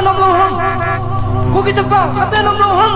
Kabelam loham, kuki cepa, kabelam loham.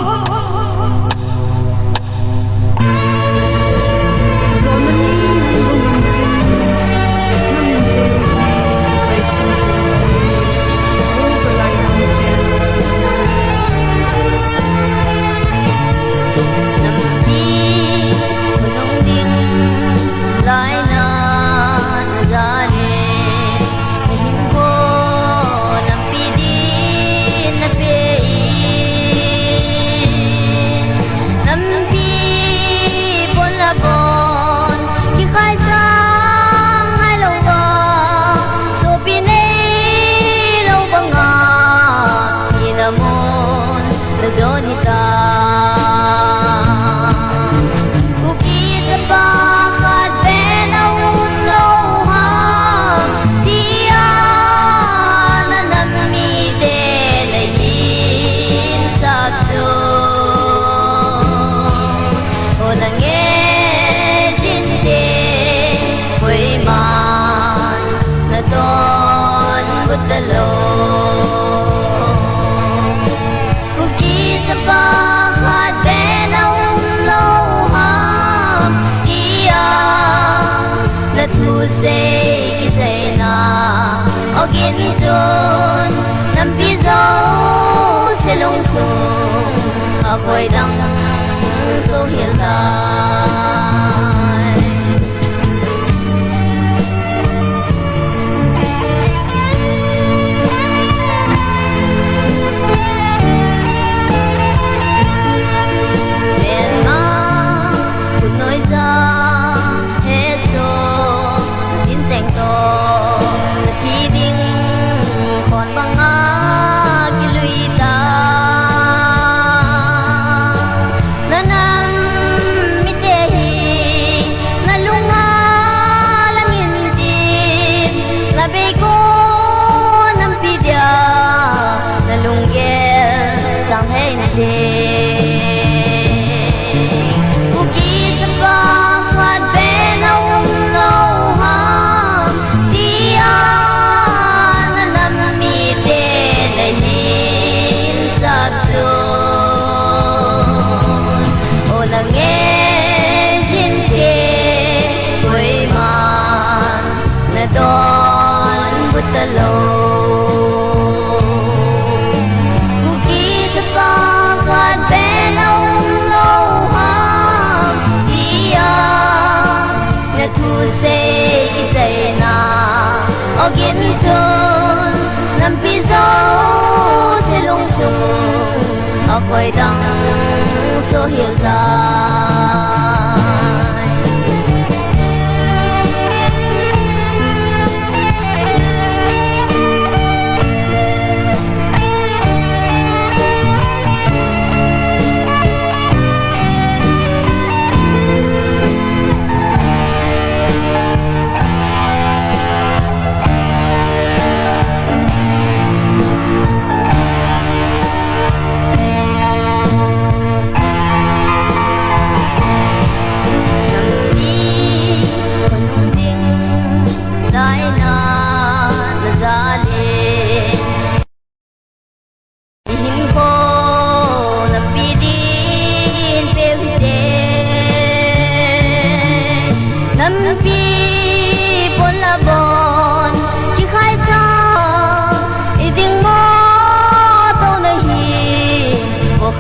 Ako'y dang suhil tay Men ma phút nói ra hết số chiến tranh to thi đinh còn bằng á ki lui ta Don butalo Bukit sa pagkat benong loham Iyang natusay kitay na O ginsun ng piso silungsung Ako'y dang suhil tay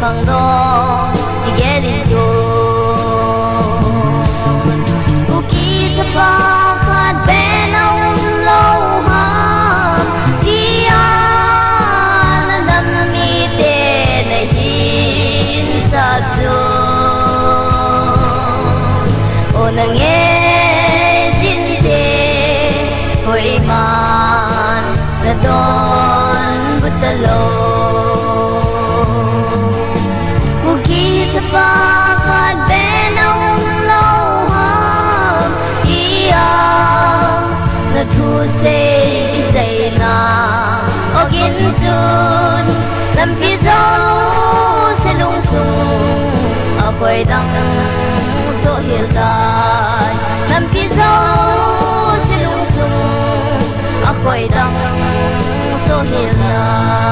khang dong igelin yun Bukit sa pakat benong loham Diyan na damitin na hinsab dun O nangyayinte ko'y man na doon butalo Bukit sa pakat benong loham Iyang natusay kisay na O ginsun ng piso silungsung Ako'y dang suhil tay ng piso silungsung Ako'y dang suhil tay